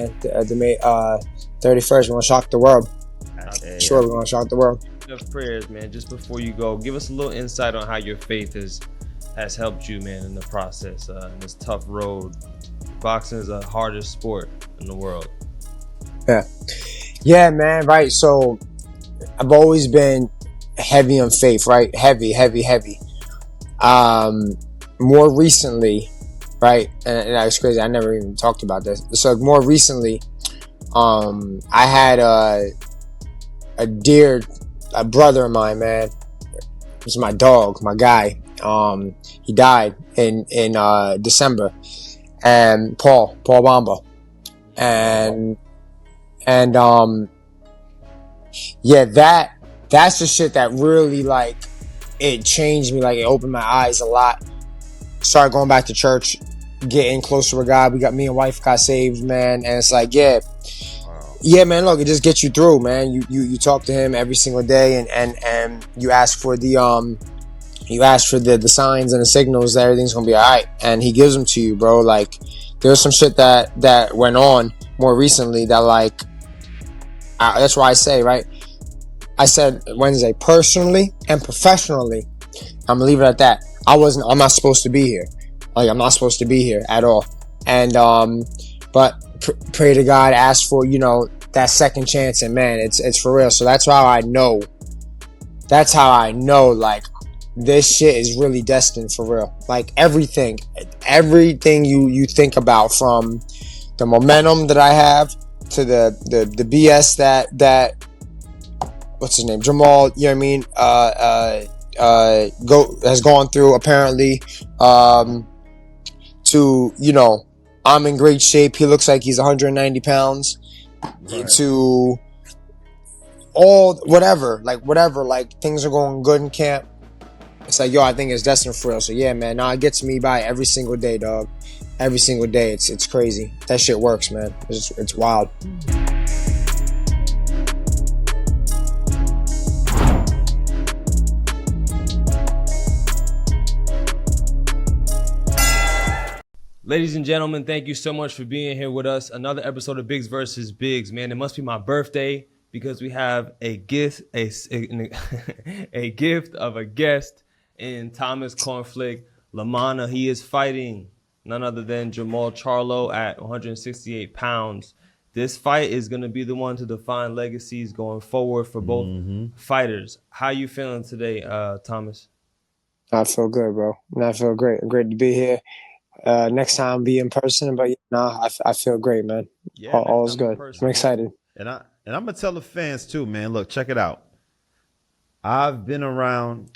man. The May 31st, we're gonna shock the world. Sure, we're gonna shock the world. Enough prayers, man. Just before you go, give us a little insight on how your faith has helped you, man, in the process, in this tough road. Boxing is the hardest sport in the world. Yeah, man. Right. So I've always been heavy on faith, right? Heavy. More recently, right? And that's crazy. I never even talked about this. So more recently, I had a brother of mine, man. This is my dog, my guy. He died in December, and Paul Bamba, and yeah, that's the shit that really, like, it changed me. Like, it opened my eyes a lot. Started going back to church, getting closer with God. Me and wife got saved, man, and it's like, yeah, man. Look, it just gets you through, man. You talk to Him every single day, and you ask for the signs and the signals that everything's gonna be all right, and He gives them to you, bro. Like, there's some shit that went on more recently that, like, that's why I say, right? I said Wednesday, personally and professionally, I'm gonna leave it at that. I'm not supposed to be here. Like, I'm not supposed to be here at all. And but pray to God, ask for, that second chance, and man, it's for real. So that's how I know. Like, this shit is really destined for real. Like, everything you think about, from the momentum that I have to the BS that what's his name, Jermall, you know what I mean, has gone through, apparently, to, I'm in great shape, he looks like he's 190 pounds, right, to all whatever, like things are going good in camp. It's like, yo, I think it's destined for real. So yeah, man, it gets me by every single day, dog. Every single day. It's crazy. That shit works, man. It's wild. Ladies and gentlemen, thank you so much for being here with us. Another episode of Biggs versus Biggs. Man, it must be my birthday because we have a gift of a guest in Thomas Conflict, Lamana. He is fighting none other than Jermall Charlo at 168 pounds. This fight is going to be the one to define legacies going forward for both fighters. How you feeling today, Thomas? I feel good, bro. I feel great. Great to be here. Next time be in person, but I feel great, man. Yeah, all is good. I'm excited. And I'm gonna tell the fans too, man. Look, check it out. I've been around,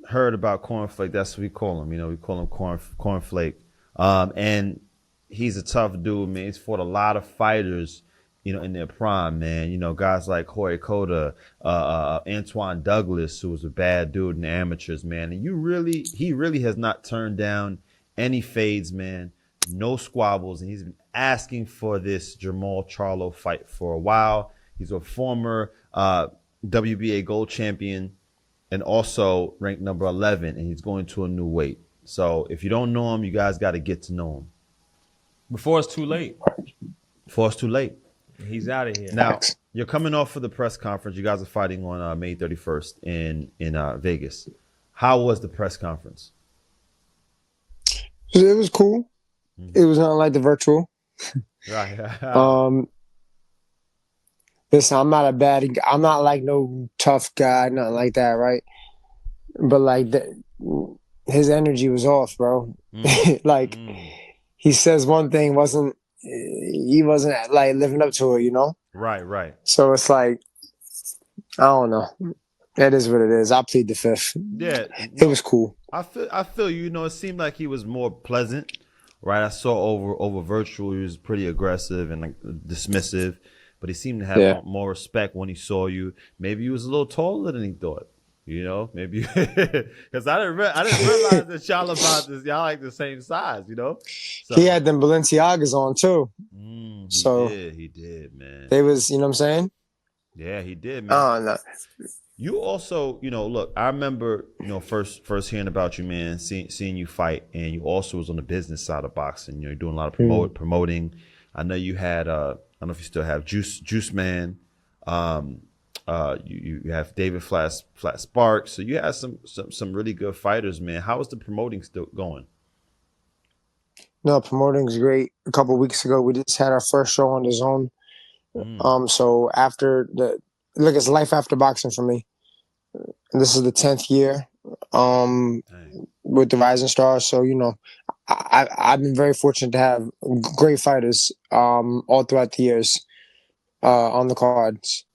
heard about Cornflake. That's what we call him. We call him Cornflake. And he's a tough dude, man. He's fought a lot of fighters, in their prime, man. Guys like Jorge Cota, Antoine Douglas, who was a bad dude in the amateurs, man. And he really has not turned down any fades, man. No squabbles. And he's been asking for this Jermall Charlo fight for a while. He's a former WBA gold champion and also ranked number 11, and he's going to a new weight. So if you don't know him, you guys got to get to know him. Before it's too late. He's out of here. Now, you're coming off for the press conference. You guys are fighting on May 31st in Vegas. How was the press conference? It was cool. It was not like the virtual. Right. Listen, I'm not like no tough guy, nothing like that, right? But like his energy was off, bro. He says one thing, he wasn't like living up to it, Right. So it's like, I don't know. It is what it is. I plead the fifth. Yeah, it was cool. I feel you. It seemed like he was more pleasant, right? I saw over virtual, he was pretty aggressive and like dismissive, but he seemed to have more respect when he saw you. Maybe he was a little taller than he thought. Maybe because I didn't realize that y'all like the same size. So, he had them Balenciagas on too. He did, man. They was, you know what I'm saying? Yeah, he did, man. Oh no. You also, look, I remember, first hearing about you, man, seeing you fight, and you also was on the business side of boxing. You're doing a lot of promoting, I know you had I don't know if you still have Juice Man. You have David Flat Sparks. So you had some really good fighters, man. How is the promoting still going? No, promoting's great. A couple weeks ago, we just had our first show on the Zone. Mm, So after look, it's life after boxing for me. And this is the 10th year. dang. With the Rising Stars. So I've been very fortunate to have great fighters all throughout the years on the cards.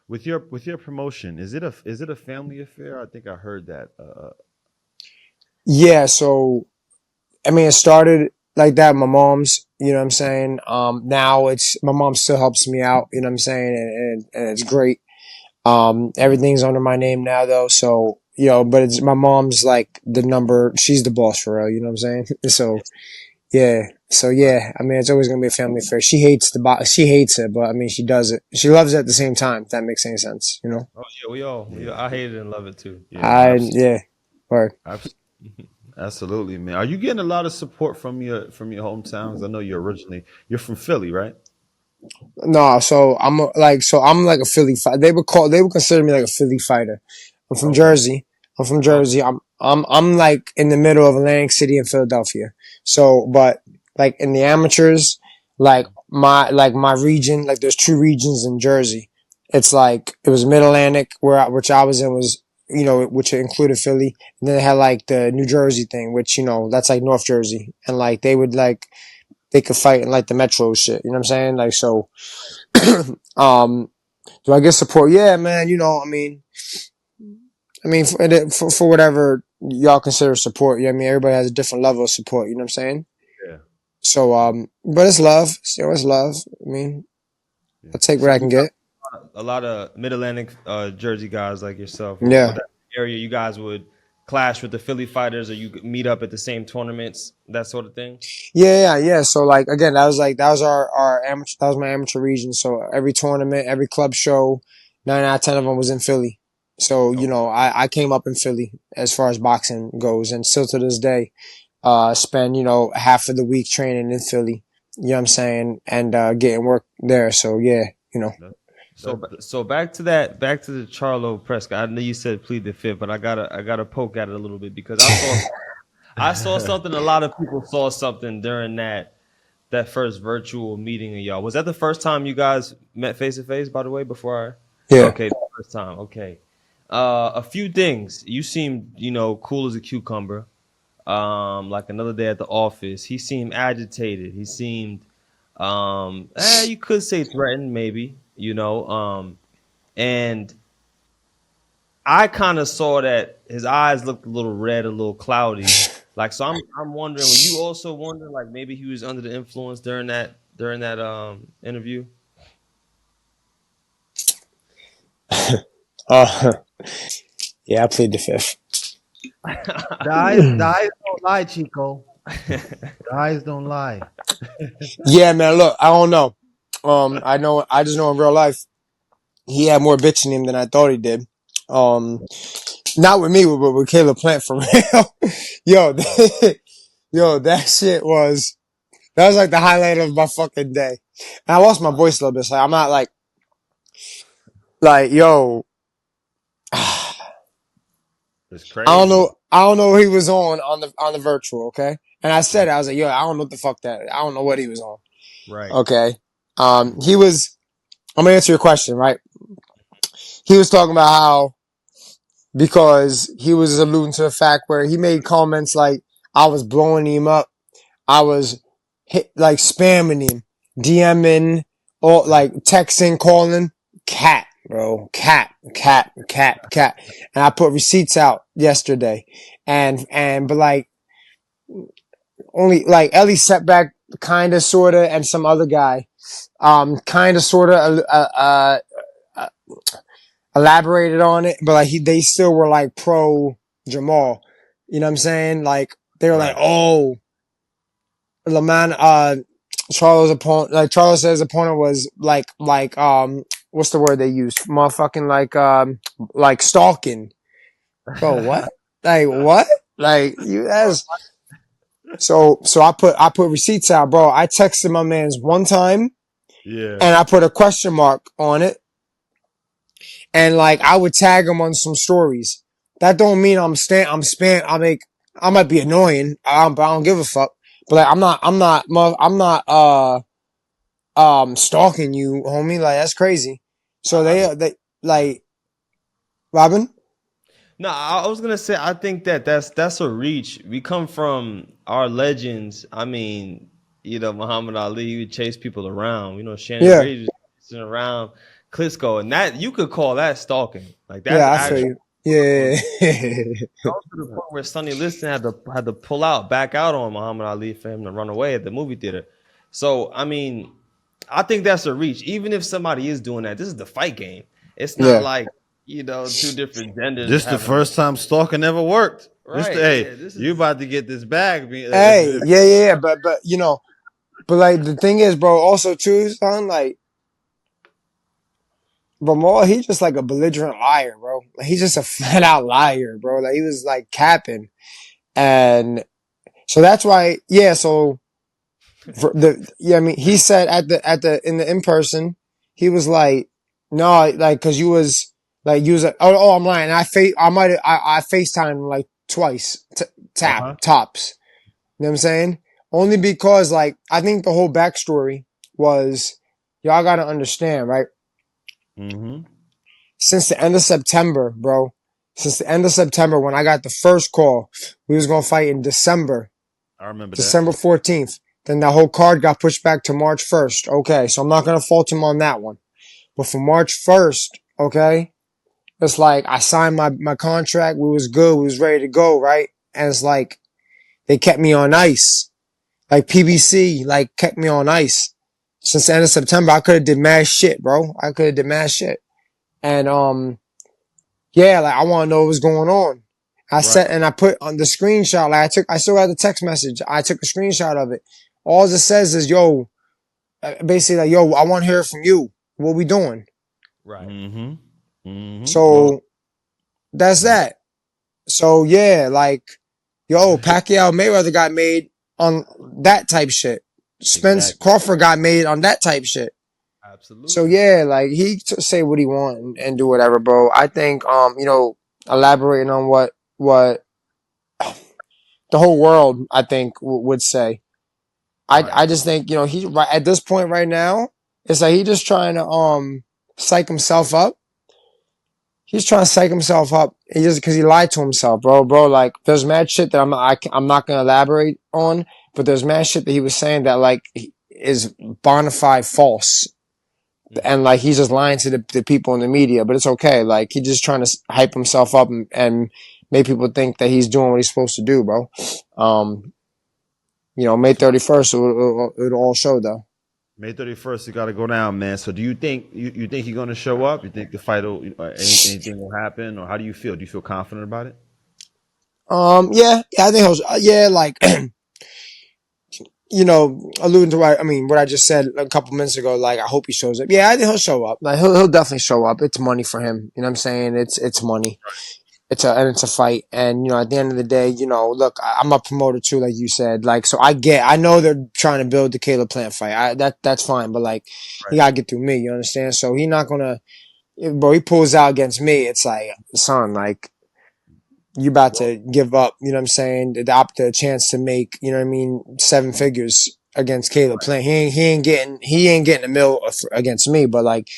With your promotion, is it a family affair? I think I heard that. Yeah, so I mean, it started like that. My mom's, you know what I'm saying. Now it's my mom still helps me out, you know what I'm saying, and it's great. Everything's under my name now though, so but it's my mom's like the number. She's the boss for real, you know what I'm saying. So yeah, I mean, it's always gonna be a family affair. She hates she hates it, but I mean, she does it. She loves it at the same time. If that makes any sense, you know. Oh yeah, I hate it and love it too. Yeah, no, Yeah, word. absolutely, man. Are you getting a lot of support from your hometowns? I know you're from Philly, right? No, so I'm like a Philly fighter. They would consider me like a Philly fighter. I'm from Okay. Jersey. I'm from Okay. Jersey. I'm like in the middle of Atlantic City and Philadelphia. So, but like in the amateurs, like my region, like there's two regions in Jersey. It's like it was Mid Atlantic which I was in was which included Philly, and then they had like the New Jersey thing, which that's like North Jersey, and like they could fight in like the metro shit. You know what I'm saying? Like so. um, do I get support? Yeah, man. I mean, for whatever y'all consider support. I mean, everybody has a different level of support. You know what I'm saying? Yeah. So, but it's love. Still, it's love. I mean, Yeah. I'll take what So I you can got get. a lot of Mid Atlantic Jersey guys like yourself, or Yeah. that area. You guys would clash with the Philly fighters, or you could meet up at the same tournaments, that sort of thing. Yeah. So, like, again, that was our amateur. That was my amateur region. So every tournament, every club show, 9 out of 10 of them was in Philly. So Okay. I came up in Philly as far as boxing goes, and still to this day, spend half of the week training in Philly. You know what I'm saying, and getting work there. So yeah, you know. That, So back to the Charlo Prescott. I know you said plead the fifth, but I gotta poke at it a little bit because I saw something. A lot of people saw something during that first virtual meeting of y'all. Was that the first time you guys met face to face? By the way, before Yeah. okay, the first time. Okay, a few things. You seemed cool as a cucumber. Like another day at the office. He seemed agitated. He seemed you could say threatened, maybe. And I kind of saw that his eyes looked a little red, a little cloudy. Like, so I'm wondering, were you also wondering like maybe he was under the influence during that interview? Uh, yeah, I plead the fifth. the eyes don't lie, Chico. The eyes don't lie. Yeah, man. Look, I don't know. I just know in real life he had more bitch in him than I thought he did. Not with me, but with Caleb Plant for real. Yo, yo, that was like the highlight of my fucking day. And I lost my voice a little bit. So I'm not like yo. It's I don't crazy. know. I don't know what he was on the virtual. Okay, and I said I was like, yo, I don't know what the fuck that. I don't know what he was on. Right. Okay, he was. I'm gonna answer your question, right? He was talking about how because he was alluding to the fact where he made comments like I was blowing him up, I was like spamming him, DMing, or like texting, calling, cat, bro, cat, and I put receipts out yesterday, but like only like Ellie Setback, kind of, sorta, and some other guy, kind of, sorta, elaborated on it, but like they still were like pro Jermall. You know what I'm saying? Like they were like, Right. oh, Lamana, Charlo's opponent, like Charlo said his opponent was what's the word they used? Motherfucking like stalking. Bro, what? Like what? Like you that's So I put receipts out, bro. I texted my man's one time Yeah. and I put a question mark on it. And like I would tag him on some stories. That don't mean I'm spam. I might be annoying, but I don't give a fuck. But like I'm not stalking you, homie. Like that's crazy. So they like Robin. No, I was gonna say I think that's a reach. We come from our legends. I mean, Muhammad Ali, he would chase people around. Shannon Yeah, Graves was chasing around Klitschko, and that you could call that stalking. Like that's yeah, I feel actual. you. Yeah, To the point where Sonny Liston had to back out on Muhammad Ali for him to run away at the movie theater. So I mean, I think that's a reach. Even if somebody is doing that, this is the fight game. It's not yeah. like two different genders This the having first time stalking ever worked. right. Hey, Yeah, this you is about to get this bag. Hey, yeah. But but like the thing is, bro. Also too, son. Like, but Maul, he's just like a belligerent liar, bro. Like, he's just a flat out liar, bro. Like he was like capping, and so that's why. Yeah. So I mean, he said in the in person, he was like, no, like, cause you was like, I'm lying. I FaceTimed him like twice, tops. You know what I'm saying? Only because like, I think the whole backstory was, y'all gotta understand, right? Mm-hmm. Since the end of September, bro, since the end of September, when I got the first call, we was gonna fight in December. I remember that. December 14th. Then that whole card got pushed back to March 1st. Okay, so I'm not going to fault him on that one. But for March 1st, okay, it's like I signed my contract. We was good. We was ready to go, right? And it's like they kept me on ice. Like PBC, like kept me on ice. Since the end of September, I could have did mad shit, bro. I could have did mad shit. And, yeah, like I want to know what's going on. I put on the screenshot, like I still got the text message. I took a screenshot of it. All it says is, yo, basically like, yo, I want to hear from you. What we doing? right. Mm-hmm. Mm-hmm. So that's that. So yeah, like, yo, Pacquiao Mayweather got made on that type shit. Spence Exactly. Crawford got made on that type shit. Absolutely. So yeah, like say what he want and do whatever, bro. I think, elaborating on what the whole world, I think would say. I just think, he right at this point right now, it's like he just trying to psych himself up. He's trying to psych himself up. He just because he lied to himself, bro. Bro, like there's mad shit that I'm not gonna elaborate on, but there's mad shit that he was saying that like is bona fide false, and like he's just lying to the people in the media. But it's okay. Like he's just trying to hype himself up and make people think that he's doing what he's supposed to do, bro. May 31st, it'll all show though. May 31st, you got to go down, man. So, do you think you think he's going to show up? You think the fight will anything will happen, or how do you feel? Do you feel confident about it? Yeah, I think like, alluding to what I just said a couple minutes ago. Like, I hope he shows up. Yeah, I think he'll show up. Like, he'll definitely show up. It's money for him. You know what I'm saying? It's money. It's a fight. And, at the end of the day, look, I'm a promoter too, like you said. Like, so I know they're trying to build the Caleb Plant fight. That's fine. But like, you gotta get through me. You understand? So he's not gonna, bro, he pulls out against me. It's like, son, like, you about to give up. You know what I'm saying? The chance to make, 7 figures against Caleb Plant. He ain't getting a mill against me, but like,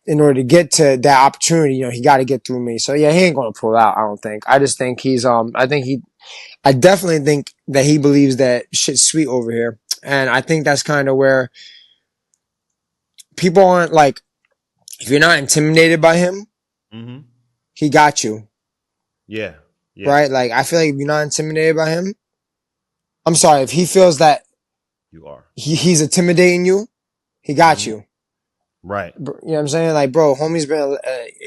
in order to get to that opportunity, he got to get through me. So yeah, he ain't going to pull out. I don't think. I just think I definitely think that he believes that shit's sweet over here. And I think that's kind of where people aren't like, if you're not intimidated by him, he got you. Yeah. Right? Like, I feel like if you're not intimidated by him, I'm sorry, if he feels that you are, he's intimidating you, he got you. Right. You know what I'm saying? Like, bro, homie's been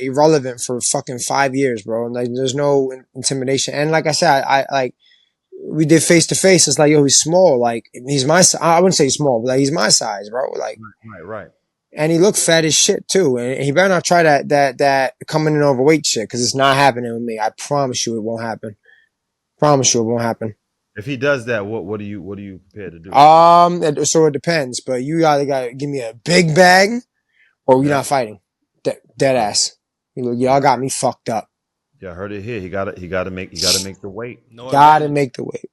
irrelevant for fucking 5 years, bro. Like, there's no intimidation. And like I said, I like, we did face to face. It's like, yo, he's small. Like, he's my size. I wouldn't say he's small, but like, he's my size, bro. Like, right. And he looked fat as shit too. And he better not try that coming in overweight shit, because it's not happening with me. I promise you it won't happen. Promise you it won't happen. If he does that, what are you prepared to do? So it depends, but you either got to give me a big bag or we're Yeah. not fighting. Dead ass. Y'all got me fucked up. Yeah, I heard it here. He gotta make the weight. No Gotta advantage. make the weight.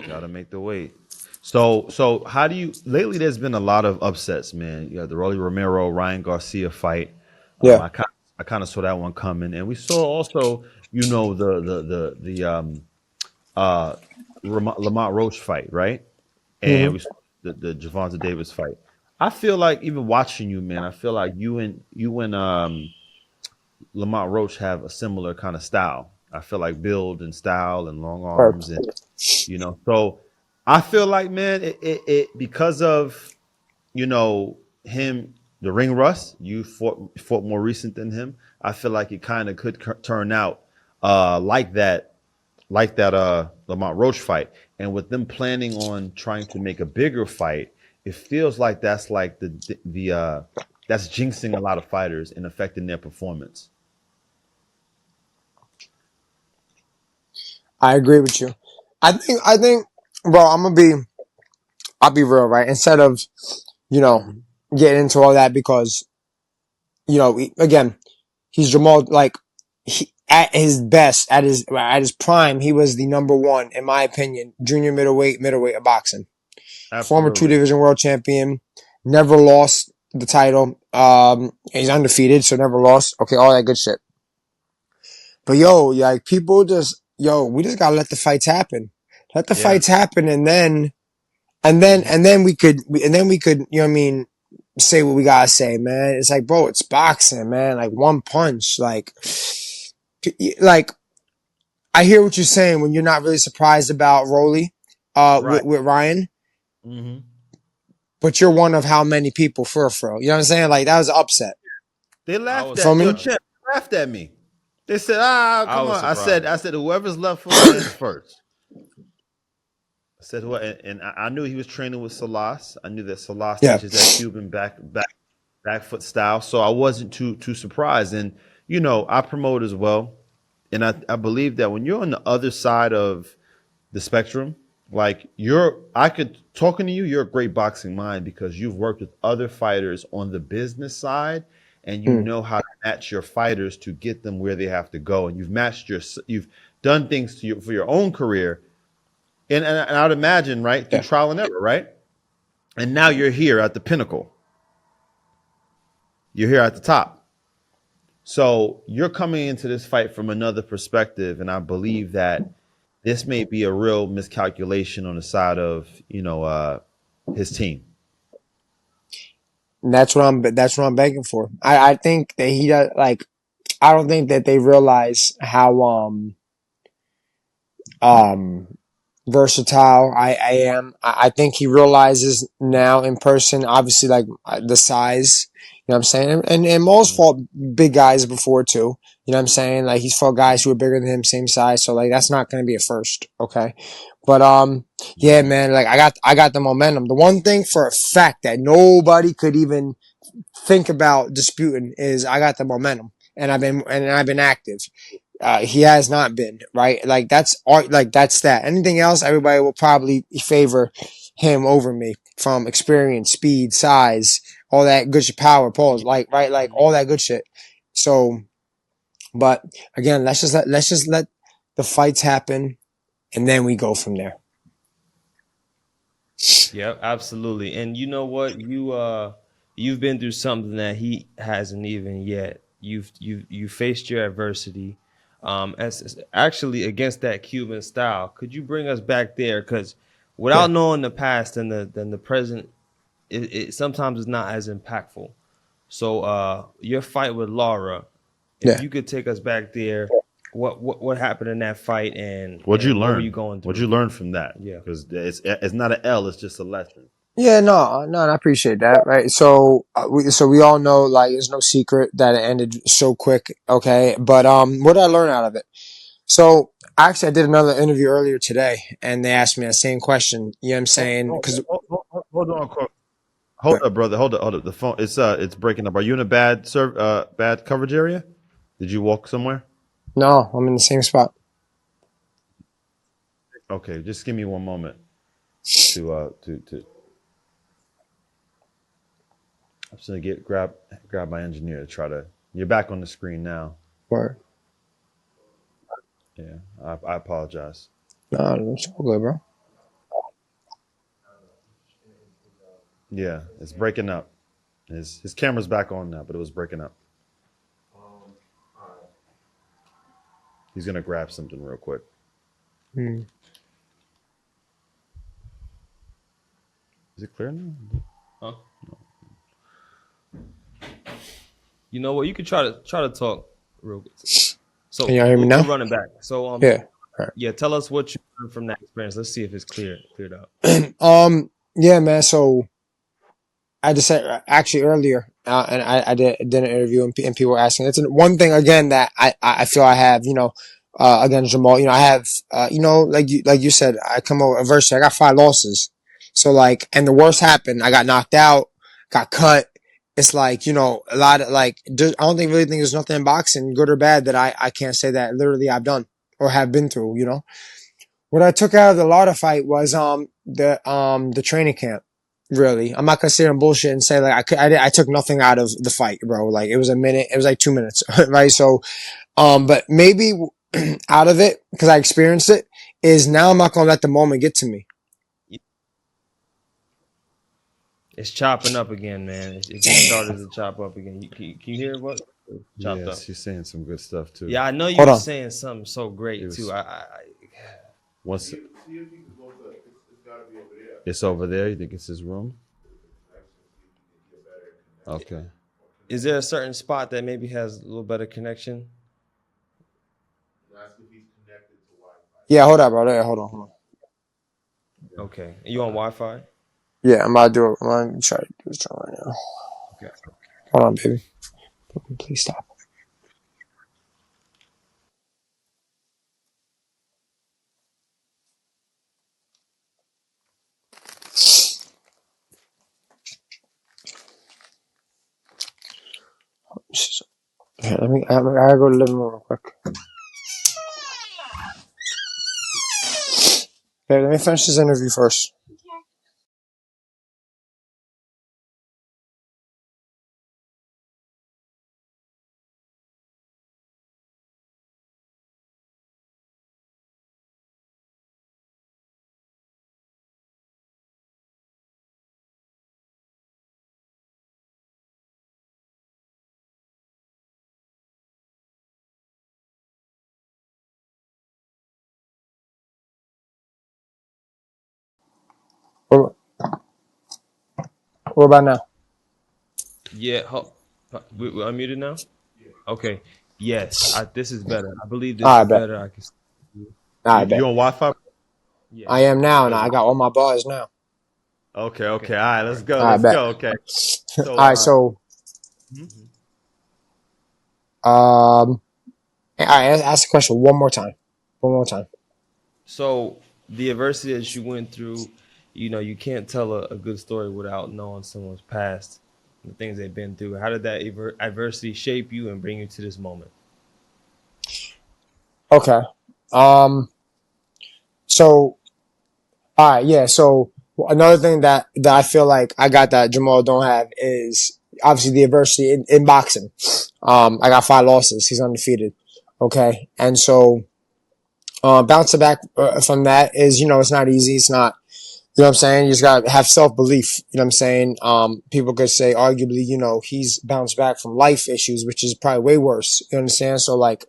Gotta make the weight. So how do you lately there's been a lot of upsets, man. You got the Rolly Romero, Ryan Garcia fight. Yeah. I kind of saw that one coming. And we saw also, the Lamont Roach fight, right? And Hmm. we saw the Javante Davis fight. I feel like even watching you, man, I feel like you and Lamont Roach have a similar kind of style. I feel like build and style and long arms and so I feel like, man, it because of him, the ring rust. You fought more recent than him. I feel like it kind of could turn out like that Lamont Roach fight. And with them planning on trying to make a bigger fight, it feels like that's like that's jinxing a lot of fighters and affecting their performance. I agree with you. I think, bro, I'll be real, right? Instead of, you know, getting into all that because, again, he's Jamal, like, at his best, at his prime, he was the number one, in my opinion, junior middleweight of boxing. Former two Absolutely. division world champion, never lost the title. He's undefeated, so never lost. Okay, all that good shit. But like people we just gotta let the fights happen. Let the Yeah. fights happen, and then we could, you know what I mean, say what we gotta say, man. It's like, bro, it's boxing, man. Like one punch, like I hear what you're saying when you're not really surprised about Rolly, Right. with Ryan, Hmm. but you're one of how many people for real. You know what I'm saying? Like that was an upset. They I laughed was Feel at yo me? surprised. champ laughed at me. They said, I come was on. I surprised. said, whoever's left foot lands first. I said what, and I knew he was training with Salas. I knew that Salas Yeah. teaches that Cuban back foot style, so I wasn't too surprised. And I promote as well, and I believe that when you're on the other side of the spectrum, like I could talking to you, you're a great boxing mind because you've worked with other fighters on the business side, and you Mm. know how to match your fighters to get them where they have to go, and you've done things for your own career, and I would imagine right through Yeah. trial and error, right, and now you're here at the pinnacle, you're here at the top. So you're coming into this fight from another perspective, and I believe that this may be a real miscalculation on the side of his team. And that's what I'm begging for. I think that he does, like, I don't think that they realize how um versatile I am. I think he realizes now in person, obviously, like the size. You know what I'm saying? And Mo's fought big guys before too. You know what I'm saying? Like he's fought guys who are bigger than him, same size. So like that's not going to be a first, okay? But yeah, man. Like I got the momentum. The one thing for a fact that nobody could even think about disputing is I got the momentum, and I've been active. He has not been, right. Like that's art. Like that's that. Anything else, everybody will probably favor him over me from experience, speed, size, all that good shit, power, pause, like right, like all that good shit. So, but again, let's just let the fights happen, and then we go from there. Yep, absolutely. And you know what? You've been through something that he hasn't even yet. You faced your adversity. As actually against that Cuban style. Could you bring us back there? Because Yeah, without knowing the past and the present, it sometimes is not as impactful. So your fight with Laura, if yeah. you could take us back there, what happened in that fight and What'd you what were you learn? going What'd you through? learn from that? Yeah. Because it's not an L, it's just a lesson. Yeah, no, I appreciate that. Right, so we all know, like, it's no secret that it ended so quick. Okay, but what did I learn out of it? So actually, I did another interview earlier today, and they asked me the same question. You know what I'm saying? Because Hold on, hold up, brother. Hold up. The phone it's breaking up. Are you in a bad coverage area? Did you walk somewhere? no, I'm in the same spot. Okay, just give me one moment to I'm just gonna grab my engineer to try to. You're back on the screen now. Or Yeah, I apologize. no, it's all good, bro. Yeah, it's breaking up. His camera's back on now, but it was breaking up. He's gonna grab something real quick. Hmm. Is it clear now? Huh? You know what? You could try to talk real good. So Can y'all hear me now? we'll run it back. So Yeah. yeah, tell us what you learned from that experience. Let's see if it's cleared up. Yeah, man. So I just said actually earlier, and I did an interview, and people were asking. It's one thing again that I feel I have, against Jermall. I have, like you said, I come over adversity. I got 5 losses, so like, and the worst happened. I got knocked out, got cut. It's like, a lot of like, I don't really think there's nothing in boxing, good or bad, that I can't say that literally I've done or have been through. What I took out of the Lauder fight was the training camp. Really, I'm not gonna sit here and bullshit and say like I took nothing out of the fight, bro. Like it was a minute, it was like 2 minutes, right? So, but maybe out of it because I experienced it is now I'm not gonna let the moment get to me. It's chopping up again, man. It just started to chop up again. Can you hear what? Chopped up. Yes, you're saying some good stuff too. Yeah, I know you Hold were on. saying something so great too. Once it's over there, you think it's his room? Okay. Is there a certain spot that maybe has a little better connection? Yeah, hold up, bro. Yeah, hold on. Okay. You on Wi-Fi? Yeah, I'm about to do it. I'm gonna try to do this right now. Okay. Hold on, baby. Please stop. Okay, I gotta go to the living room real quick. Okay, let me finish this interview first. What, what about now? Yeah. We're unmuted now? Okay. Yes. This is better. I believe this I is bet. better. I can. I bet. You on Wi-Fi? Yeah. I am now, and I got all my bars now. Okay. All right, let's go. I bet. Okay. So, All right, so all right, ask the question one more time. One more time. So the adversity that you went through, you can't tell a good story without knowing someone's past, the things they've been through. How did that adversity shape you and bring you to this moment? Okay. So all right, yeah. So another thing that I feel like I got that Jermall don't have is obviously the adversity in boxing. I got 5 losses. He's undefeated. Okay, and so bouncing back from that is it's not easy. It's not. You know what I'm saying? You just gotta have self-belief. You know what I'm saying? People could say arguably, he's bounced back from life issues, which is probably way worse. You understand? So like,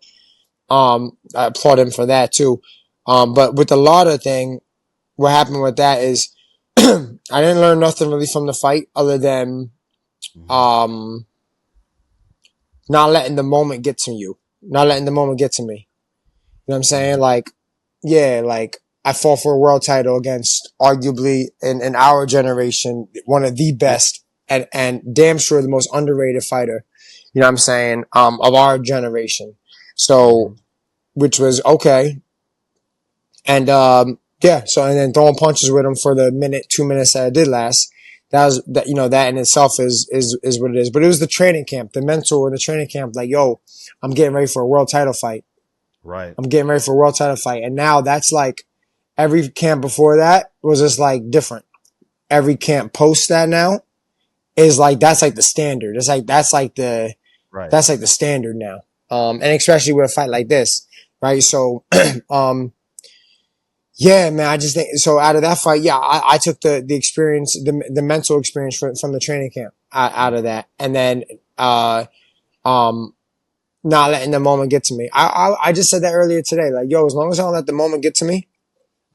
I applaud him for that too. But with the Lauder thing, what happened with that is, I didn't learn nothing really from the fight other than, not letting the moment get to you. Not letting the moment get to me. You know what I'm saying? Like, yeah, like I fought for a world title against arguably in our generation, one of the best and damn sure the most underrated fighter, you know what I'm saying, of our generation. So, which was okay. And, yeah, so, and then throwing punches with him for the minute, 2 minutes that it did last. That was that, that in itself is what it is. But it was the training camp, the mentor in the training camp, like, yo, I'm getting ready for a world title fight. right. I'm getting ready for a world title fight. And now that's like, every camp before that was just like different. Every camp post that now is like that's like the standard. It's like that's like the Right. standard now. And especially with a fight like this, right? So, yeah, man, I just think so. Out of that fight, yeah, I took the experience, the mental experience from the training camp out of that, and then um, not letting the moment get to me. I just said that earlier today. Like, yo, as long as I don't let the moment get to me,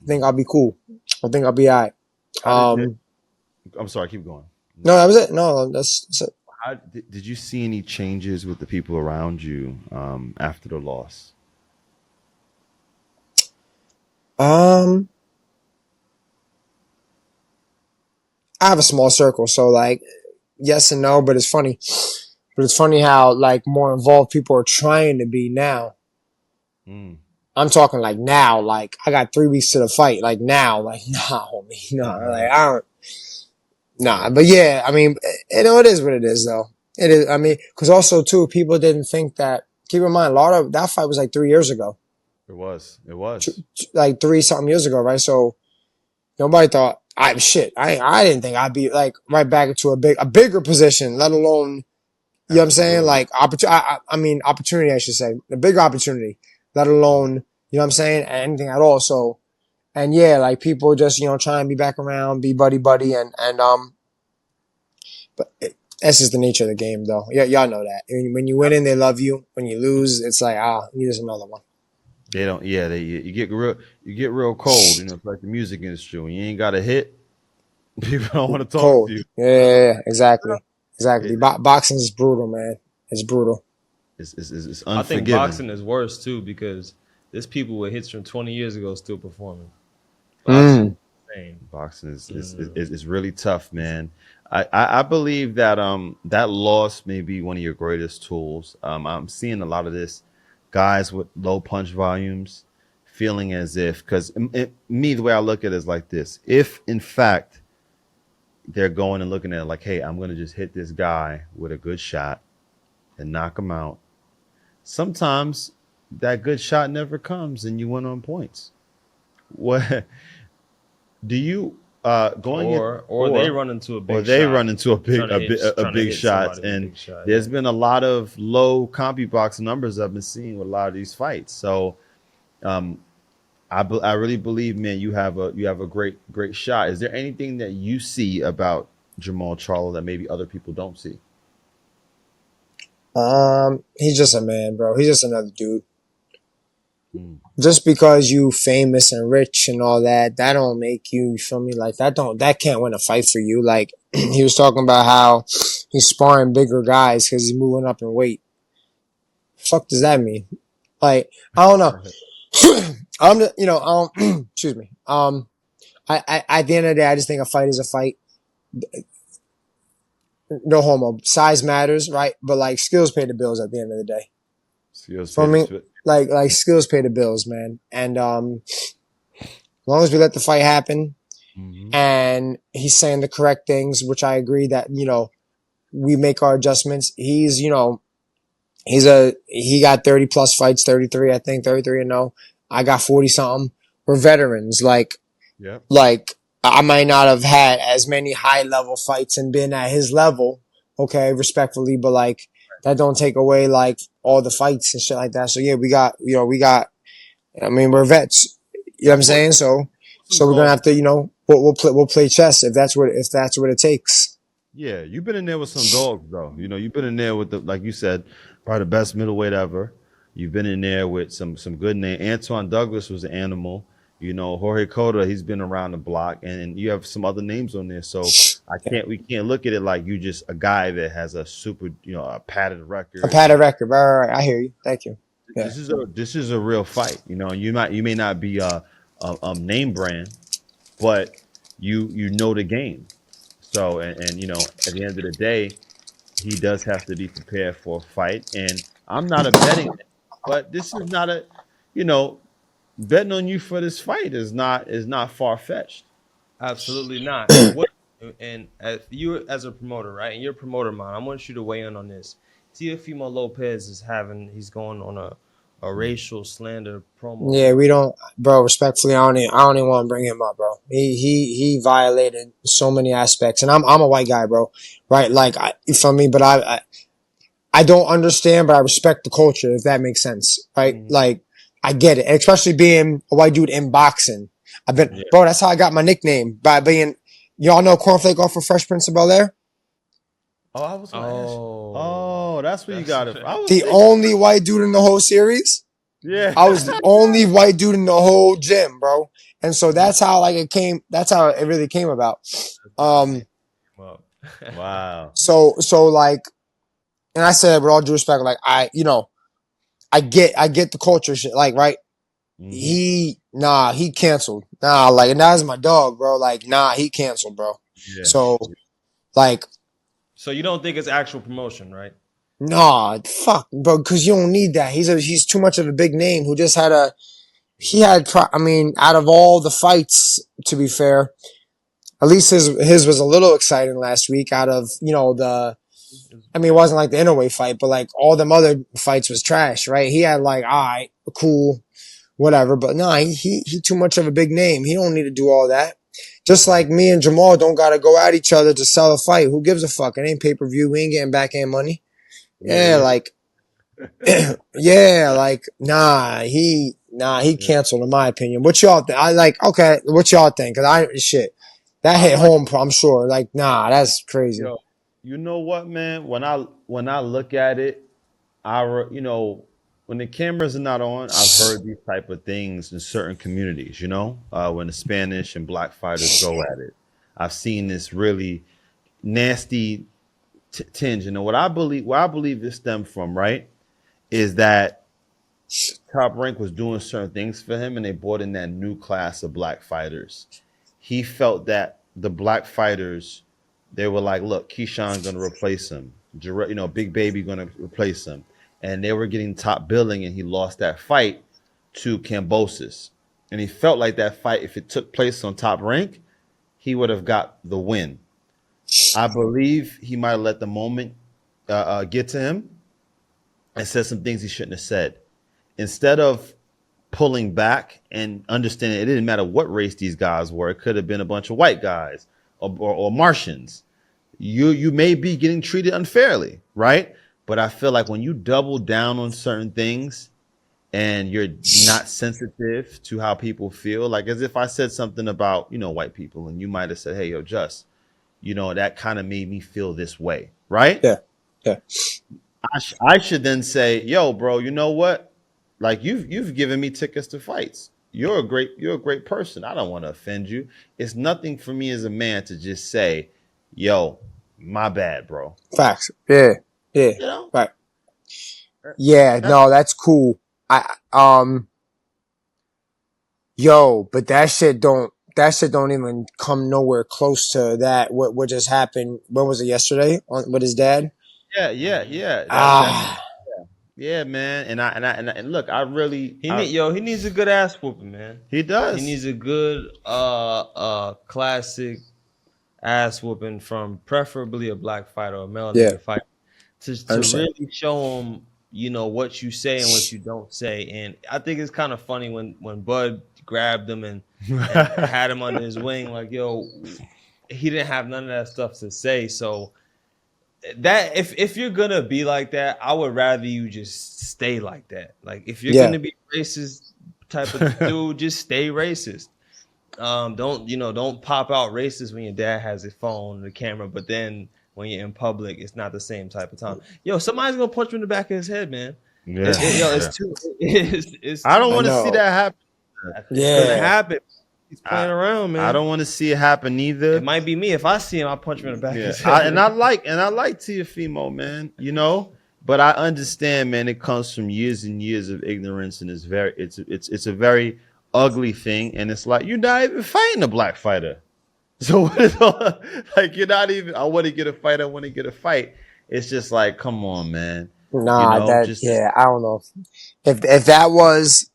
I think I'll be cool. I think I'll be alright. I'm sorry, keep going. No, that was it. No, that's it. How, did you see any changes with the people around you after the loss? I have a small circle, so like, yes and no, but it's funny. But it's funny how like more involved people are trying to be now. Mm. I'm talking like now, like I got 3 weeks to the fight, like now, like nah, homie, nah, like I don't, nah. But yeah, I mean, you know, it is what it is, though. It is. I mean, because also too, people didn't think that. Keep in mind, a lot of that fight was like 3 years ago. It was. Like 30-something years ago, right? So nobody thought I didn't think I'd be like right back into a bigger position, let alone, you know what I'm saying? Like opportunity, I should say, a bigger opportunity, let alone, you know what I'm saying? Anything at all. So, and yeah, like people just, you know, try and be back around, be buddy, but that's just the nature of the game, though. Yeah, y'all know that. When you win in, they love you. When you lose, it's like, here's another one. They don't. Yeah, you get real cold. You know, it's like the music industry. When you ain't got a hit, people don't want to talk Cold. to you. Yeah, exactly. Boxing is brutal, man. It's brutal. It's unforgiving. I think boxing is worse too because there's people with hits from 20 years ago still performing. Boxing is really tough, man. I believe that that loss may be one of your greatest tools. I'm seeing a lot of this guys with low punch volumes feeling as if, because me, the way I look at it is like this: if in fact they're going and looking at it like, hey, I'm going to just hit this guy with a good shot and knock him out, sometimes that good shot never comes and you win on points. What do you or they run into a big or they shot, run into a big shot, and there's been a lot of low CompuBox numbers I've been seeing with a lot of these fights. So I really believe, man, you have a great shot. Is there anything that you see about Jermall Charlo that maybe other people don't see? He's just a man, bro. He's just another dude. Just because you famous and rich and all that, that don't make you feel me, like that can't win a fight for you. Like he was talking about how he's sparring bigger guys because he's moving up in weight. Fuck does that mean? Like, I don't know. Excuse me. I at the end of the day, I just think a fight is a fight. No homo. Size matters, right? But like skills pay the bills at the end of the day. For me, like skills pay the bills, man. And as long as we let the fight happen, and he's saying the correct things, which I agree that, you know, we make our adjustments. He's, you know, he got 30 plus fights, 33, I think, 33-0. I got 40 something. We're veterans. Like I might not have had as many high level fights and been at his level, okay, respectfully, but like that don't take away like all the fights and shit like that. So yeah, I mean, we're vets. You know what I'm saying? So we're gonna have to, you know, we'll play chess if that's what it takes. Yeah, you've been in there with some dogs, though. You know, you've been in there with like you said, probably the best middleweight ever. You've been in there with some good name. Antoine Douglas was an animal. You know, Jorge Cota, he's been around the block, and you have some other names on there. So we can't look at it like you just a guy that has a super, you know, a padded record. A padded record. Right. I hear you. Thank you. Yeah. This is a real fight. You know, you may not be a name brand, but you know the game. So and you know, at the end of the day, he does have to be prepared for a fight. And I'm not a betting, but this is not a, you know, betting on you for this fight is not far fetched. Absolutely not. And as you as a promoter, right? And you're a promoter, man. I want you to weigh in on this. Teofimo Lopez he's going on a racial slander promo. Yeah, we don't, bro. Respectfully, I don't even want to bring him up, bro. He violated so many aspects, and I'm a white guy, bro. Right? Like, you feel me? But I don't understand, but I respect the culture, if that makes sense, right? Mhm. Like, I get it, especially being a white dude in boxing. Bro, that's how I got my nickname, by being, y'all know Cornflake off of Fresh Prince of Bel-Air? Oh, I was gonna ask you. Oh, Oh, that's where you got it from. I was The thinking, only white dude in the whole series. yeah. I was the only white dude in the whole gym, bro. And so that's how, like, that's how it really came about. well, Wow. So like, and I said, with all due respect, like, I get the culture shit, like, right? Hmm. He canceled. Nah, like, and that's my dog, bro. Like, nah, he canceled, bro. Yeah. So, like, so you don't think it's actual promotion, right? nah, fuck, bro, because you don't need that. He's too much of a big name who just I mean, out of all the fights, to be fair, at least his was a little exciting last week out of, I mean, it wasn't like the Inouye fight, but like all them other fights was trash, right? He had like, all right, cool, whatever. But no, he too much of a big name. He don't need to do all that. Just like me and Jermall don't gotta go at each other to sell a fight. Who gives a fuck? It ain't pay-per-view. We ain't getting backhand money. Yeah, like, yeah, like, he canceled in my opinion. What y'all think? Okay, what y'all think? Cause that I hit like, home, I'm sure. Like, nah, that's crazy. yo, you know what, man? When I look at it, when the cameras are not on, I've heard these type of things in certain communities. When the Spanish and Black fighters go at it, I've seen this really nasty tinge. And where I believe this stemmed from, right, is that Top Rank was doing certain things for him, and they brought in that new class of Black fighters. He felt that the Black fighters, they were like, look, Keyshawn going to replace him. Big Baby going to replace him. And they were getting top billing, and he lost that fight to Kambosos. And he felt like that fight, if it took place on Top Rank, he would have got the win. I believe he might have let the moment get to him and said some things he shouldn't have said. Instead of pulling back and understanding it didn't matter what race these guys were, it could have been a bunch of white guys or Martians. You may be getting treated unfairly, right? But I feel like when you double down on certain things and you're not sensitive to how people feel, like as if I said something about, white people, and you might have said, hey, yo, Just, that kind of made me feel this way, right? Yeah, yeah, I should then say, yo, bro, you know what? Like you've given me tickets to fights. You're a great person. I don't want to offend you. It's nothing for me as a man to just say, yo, my bad, bro. facts. Yeah, yeah, You know? right. Yeah, That's no, that's cool. But that shit don't even come nowhere close to that. What just happened? When was it? Yesterday with his dad? yeah. That's Ah, yeah, man. And look, He needs a good ass whooping, man. he does. He needs a good classic ass whooping from preferably a black fighter or a yeah, melanated fighter to understand. really show him, what you say and what you don't say. And I think it's kind of funny when Bud grabbed him and had him under his wing, like, yo, he didn't have none of that stuff to say. So that if you're gonna be like that, I would rather you just stay like that. Like if you're Yeah, gonna be racist type of dude, just stay racist. Don't pop out racist when your dad has his phone and the camera, but then when you're in public, it's not the same type of time. Yo, somebody's gonna punch him in the back of his head, man. Yeah, It's yeah. too. It's I too don't I want to much. see know. that happen. It's gonna Yeah, happen. He's playing around, I man. don't want to see it happen It either. might be me. If I see him, I'll punch him in the back of Yeah, his head. and I like Tiafimo, man. But I understand, man. It comes from years and years of ignorance, and it's a very ugly thing. And it's like you're not even fighting a black fighter. So what is like you're not even? I want to get a fight. I want to get a fight. It's just like, come on, man. nah, Just I don't know if that was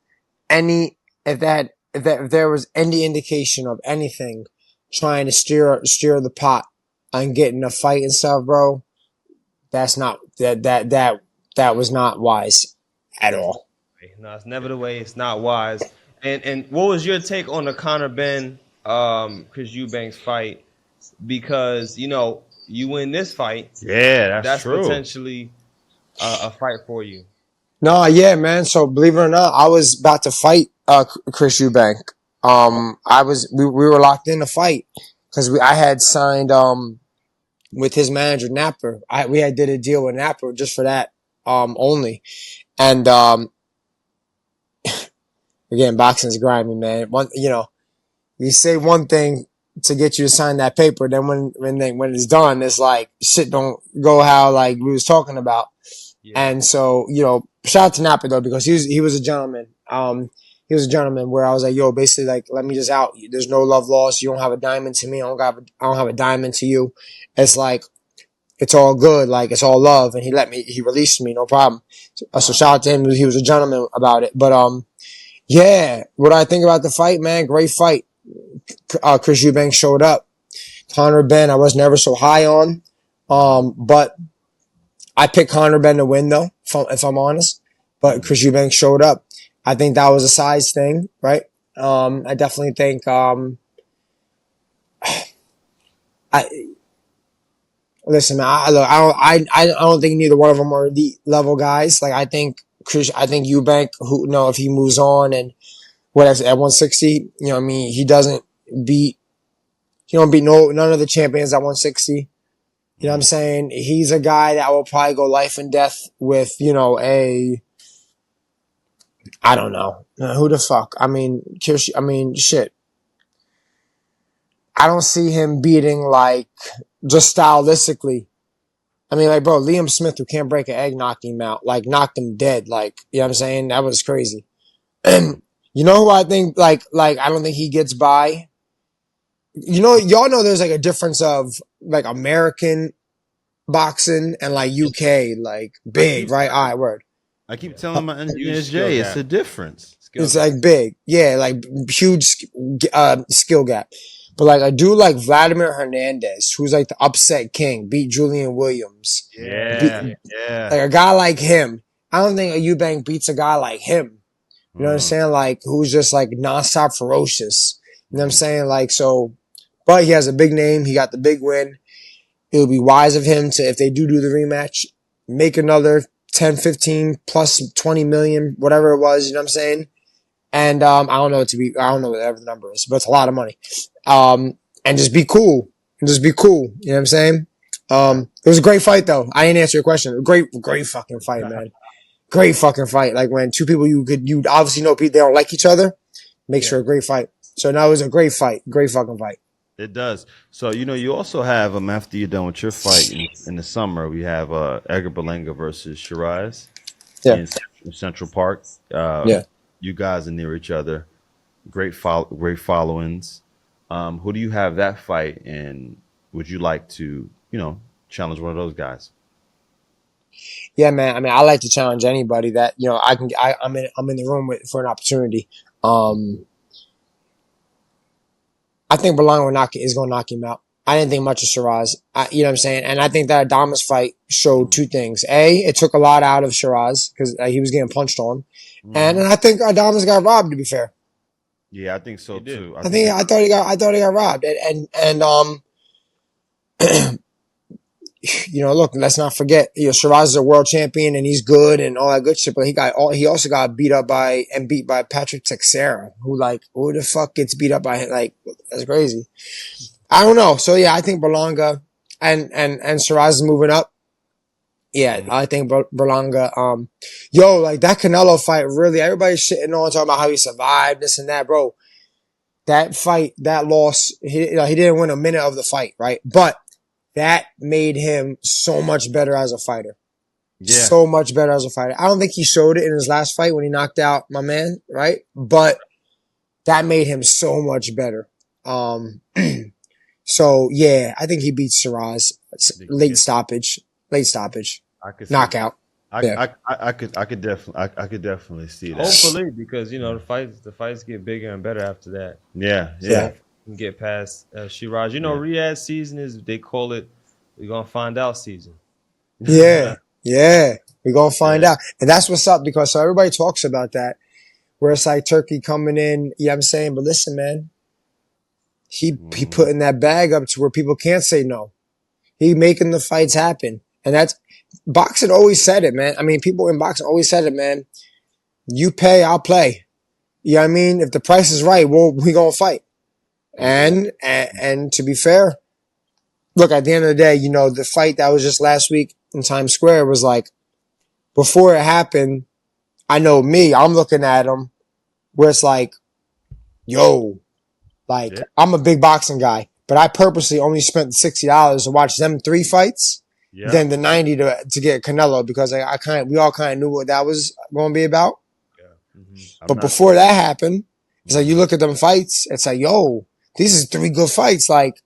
any if there was any indication of anything trying to steer the pot on getting a fight and stuff, bro. That's not that was not wise at all. No, it's never the way. It's not wise. And what was your take on the Conor Ben Chris Eubanks fight? Because you win this fight, Yeah, that's that's true. potentially a fight for you. No, yeah, man. So believe it or not, I was about to fight Chris Eubank. We were locked in to fight because I had signed with his manager Napper. We had did a deal with Napper just for that only. And again, boxing's grimy, man. You say one thing to get you to sign that paper, then when it's done, it's like shit don't go how like we was talking about. Yeah. And so, shout out to Napa though, because he was a gentleman. He was a gentleman where I was like, yo, basically like, let me just out. There's no love lost. You don't have a diamond to me. I don't have a diamond to you. It's like, it's all good. Like, it's all love. And he released me, no problem. So shout out to him. He was a gentleman about it. But, yeah, what I think about the fight, man, great fight. Chris Eubank showed up. Conor Ben, I was never so high on. But I picked Conor Ben to win though, if I'm honest. But Chris Eubank showed up. I think that was a size thing, right? I definitely think, listen, man, I don't think neither one of them are elite level guys. Like, I think Eubank, if he moves on and whatever at 160, I mean, he don't beat none of the champions at 160. You know what I'm saying? He's a guy that will probably go life and death with, I don't know. Who the fuck? I mean, shit. I don't see him beating, like, just stylistically. I mean, like, bro, Liam Smith, who can't break an egg, knocked him out. Like, knocked him dead. Like, you know what I'm saying? That was crazy. And you know who I think, like, I don't think he gets by? Y'all know there's, like, a difference of, like, American boxing and, like, UK, like, big, right? All right, word. I keep telling my Huge NJ, skill it's gap. a difference. It's like big. Yeah, like huge skill gap. But like I do like Vladimir Hernandez, who's like the upset king, beat Julian Williams. Yeah, Like a guy like him. I don't think a Eubank beats a guy like him. You know what I'm saying? Like who's just like nonstop ferocious. You know what I'm saying? Like so, but he has a big name. He got the big win. It would be wise of him to, if they do the rematch, make another 10, 15 plus 20 million, whatever it was. You know what I'm saying? And I don't know whatever the number is, but it's a lot of money. And just be cool. You know what I'm saying? It was a great fight though. I didn't answer your question. Great fucking fight, man. Great fucking fight. Like when two people you obviously know people, they don't like each other. Makes for a great fight. So now it was a great fight. Great fucking fight. it does. So you also have after you're done with your fight in the summer, we have Edgar Berlanga versus Shiraz in Central Park. You guys are near each other. Great followings. Who do you have that fight, and would you like to, challenge one of those guys? Yeah, man. I mean, I like to challenge anybody that I'm in the room for an opportunity. I think Berlanga is going to knock him out. I didn't think much of Shiraz. You know what I'm saying? And I think that Adames fight showed two things. A, it took a lot out of Shiraz because he was getting punched on. And I think Adames got robbed, to be fair. Yeah, I think so too. I thought he got robbed. And look, let's not forget, Shiraz is a world champion and he's good and all that good shit, but he also got beat by Patrick Teixeira, who the fuck gets beat up by him? Like, that's crazy. I don't know. So yeah, I think Berlanga and Shiraz is moving up. Yeah, I think Berlanga, like that Canelo fight, really, everybody's shitting on, talking about how he survived, this and that, bro. That fight, that loss, he didn't win a minute of the fight, right? But that made him so much better as a fighter. Yeah. So much better as a fighter. I don't think he showed it in his last fight when he knocked out my man, right? But that made him so much better. So yeah, I think he beats Shiraz. Late stoppage. Knockout. I could definitely see that. Hopefully, because the fights get bigger and better after that. Yeah. Get past Shiraz. Riyadh season they call it, we're gonna find out season. Yeah. We're going to find out. And that's what's up, because so everybody talks about that, where it's like Turkey coming in, you know what I'm saying? But listen, man, he putting that bag up to where people can't say no. He making the fights happen. And that's, boxing always said it, man. I mean, people in boxing always said it, man. You pay, I'll play. You know what I mean? If the price is right, we going to fight. And to be fair, look, at the end of the day, you know, the fight that was just last week in Times Square was like, before it happened, I know me, I'm looking at him where it's like, yo, like, I'm a big boxing guy, but I purposely only spent $60 to watch them 3 fights than the 90 to get Canelo, because we all kind of knew what that was going to be about. But before that happened, it's like, you look at them fights, it's like, yo, these is 3 good fights. Like,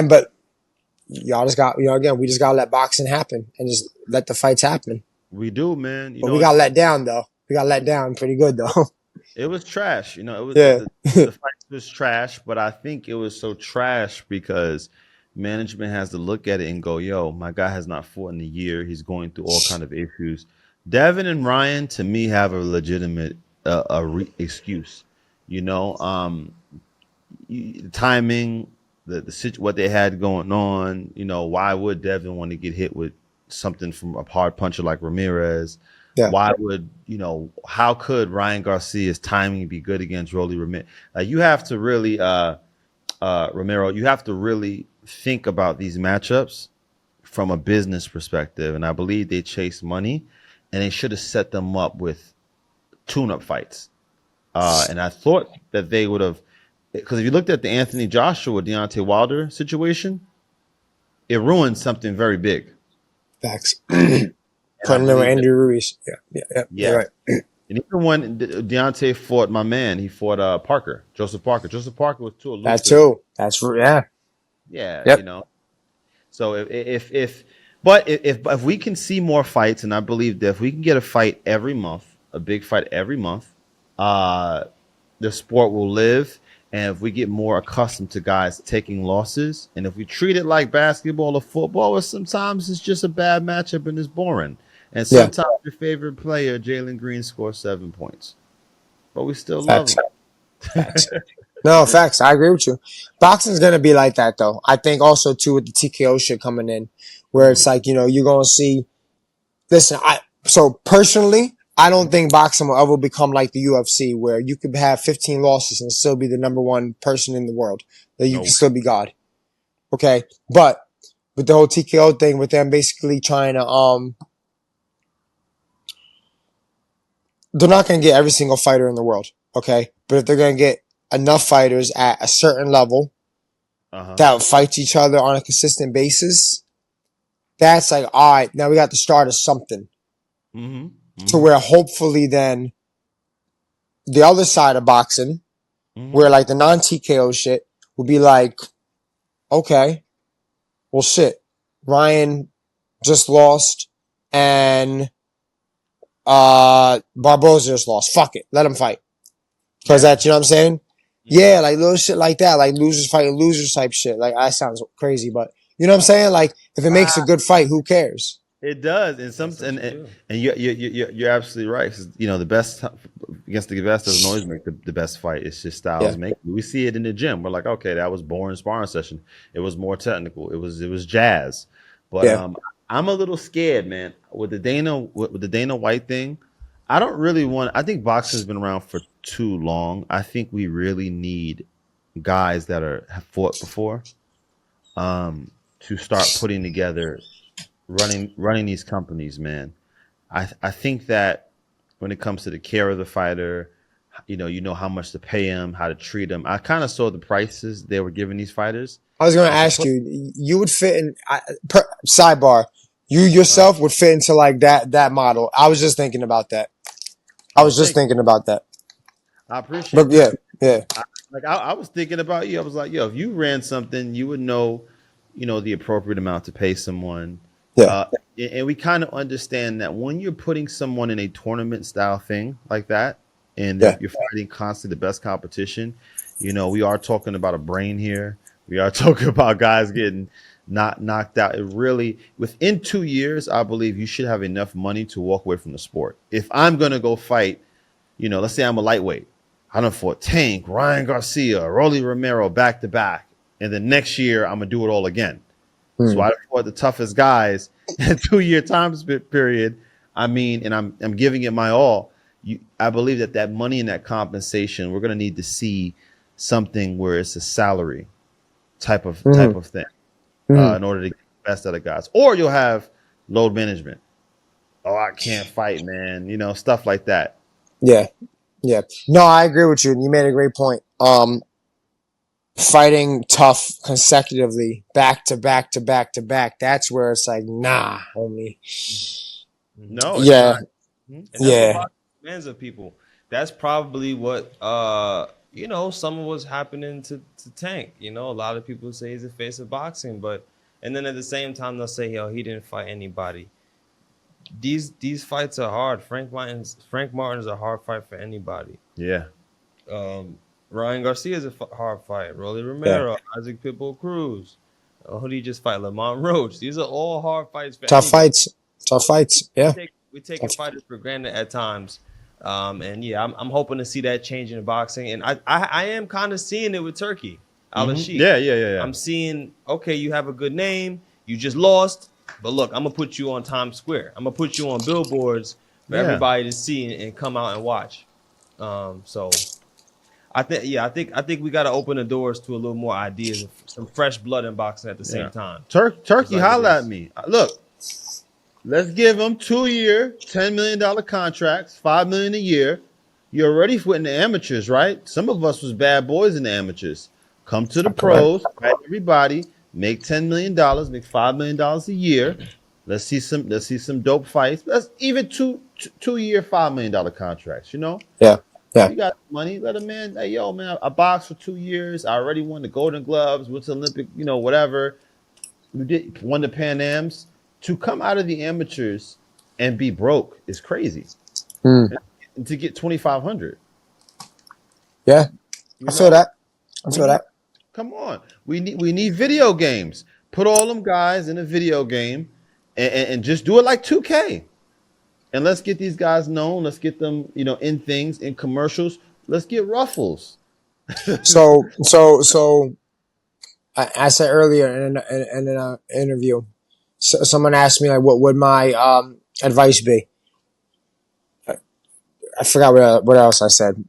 but y'all just got, you know, again, we just got to let boxing happen and just let the fights happen. We do, man. But we got let down, though. We got let down pretty good, though. It was trash. You know, it was the fight was trash, but I think it was so trash because management has to look at it and go, yo, my guy has not fought in a year. He's going through all kind of issues. Devin and Ryan, to me, have a legitimate excuse. You know, the timing, what they had going on. You know, why would Devin want to get hit with something from a hard puncher like Ramirez? Why would, you know, how could Ryan Garcia's timing be good against Rolly Ramirez? You have to really, Romero, you have to really think about these matchups from a business perspective. And I believe they chase money, and they should have set them up with tune-up fights. And I thought that they would have, because if you looked at the Anthony Joshua, Deontay Wilder situation, it ruined something very big. Facts. Putting them with Andy Ruiz. Yeah. You're right. And even when Deontay fought my man, he fought Joseph Parker. Joseph Parker was too elusive. That too. That's yeah. Yeah, yep. You know. So if we can see more fights, and I believe that if we can get a fight every month, a big fight every month, the sport will live. And if we get more accustomed to guys taking losses, and if we treat it like basketball or football, where sometimes it's just a bad matchup and it's boring. And sometimes your favorite player, Jalen Green, scores 7 points. But we still love him. Facts. No, facts. I agree with you. Boxing's going to be like that, though. I think also, too, with the TKO shit coming in, where it's like, you know, you're going to see. Listen, so personally, I don't think boxing will ever become like the UFC, where you could have 15 losses and still be the number 1 person in the world. That you can still be God. Okay? But with the whole TKO thing, with them basically trying to, they're not going to get every single fighter in the world. Okay? But if they're going to get enough fighters at a certain level that fight each other on a consistent basis, that's like, all right, now we got the start of something. To where hopefully then the other side of boxing, where like the non-TKO shit, will be like, okay, well shit, Ryan just lost and Barboza just lost. Fuck it, let him fight. Because that's, you know what I'm saying? Yeah, like little shit like that, like losers fighting losers type shit. Like, that sounds crazy, but you know what I'm saying? Like, if it makes a good fight, who cares? It does, and you're absolutely right. You know, the best against the best doesn't always make the best fight. It's just styles make. We see it in the gym. We're like, okay, that was boring sparring session. It was more technical. It was jazz. But I'm a little scared, man, with the Dana White thing. I don't really want. I think boxing's been around for too long. I think we really need guys that have fought before, to start putting together. Running these companies, man. I think that when it comes to the care of the fighter, you know how much to pay him, how to treat him. I kind of saw the prices they were giving these fighters. I was going to ask you, you would fit in, sidebar, you yourself would fit into like that model. I was just thinking about that. I appreciate but it. Yeah. I was thinking about you. I was like, yo, if you ran something, you would know, the appropriate amount to pay someone. Yeah. And we kind of understand that when you're putting someone in a tournament style thing like that, and you're fighting constantly the best competition, we are talking about a brain here. We are talking about guys getting not knocked out. It really, within 2 years, I believe you should have enough money to walk away from the sport. If I'm going to go fight, let's say I'm a lightweight. I done fought Tank, Ryan Garcia, Rolly Romero back to back. And then next year, I'm going to do it all again. So I fought the toughest guys in a 2-year time period. And I'm giving it my all. I believe that money and that compensation, we're going to need to see something where it's a salary type of thing in order to get the best out of guys. Or you'll have load management. Oh, I can't fight, man. Stuff like that. Yeah. Yeah. No, I agree with you. And you made a great point. Fighting tough consecutively, back to back to back to back. That's where it's like, nah, homie. No. Yeah. And that's what boxing demands of people. That's probably what some of what's happening to Tank. A lot of people say he's the face of boxing, and then at the same time they'll say, yo, he didn't fight anybody. These fights are hard. Frank Martin's a hard fight for anybody. Yeah. Ryan Garcia is a hard fight. Rolly Romero, Isaac Pitbull Cruz. Who did he just fight? Lamont Roach. These are all hard fights for Tough anybody. Tough fights. Yeah. We take fighters for granted at times. I'm hoping to see that change in boxing. And I am kind of seeing it with Turkey. Al-Rashid. Yeah. I'm seeing, okay, you have a good name. You just lost. But look, I'm going to put you on Times Square. I'm going to put you on billboards for everybody to see and come out and watch. So I think we got to open the doors to a little more ideas, some fresh blood in boxing at the same time. Turkey, holla at me. Look, let's give them 2-year, $10 million contracts, $5 million a year. You're already fighting the amateurs, right? Some of us was bad boys in the amateurs. Come to the pros, fight everybody, make $10 million, make $5 million a year. Let's see some dope fights. Let's even 2-year, $5 million contracts. Yeah. You got money. Let a man, hey, yo, man, I boxed for 2 years. I already won the Golden Gloves, went to Olympic, whatever. Won the Pan Ams. To come out of the amateurs and be broke is crazy. And to get 2,500. Yeah. I feel that. Come on. We need video games. Put all them guys in a video game and just do it like 2K. And let's get these guys known. Let's get them, in things, in commercials. Let's get ruffles. So I said earlier in an interview, someone asked me like, what would my advice be? I forgot what else I said.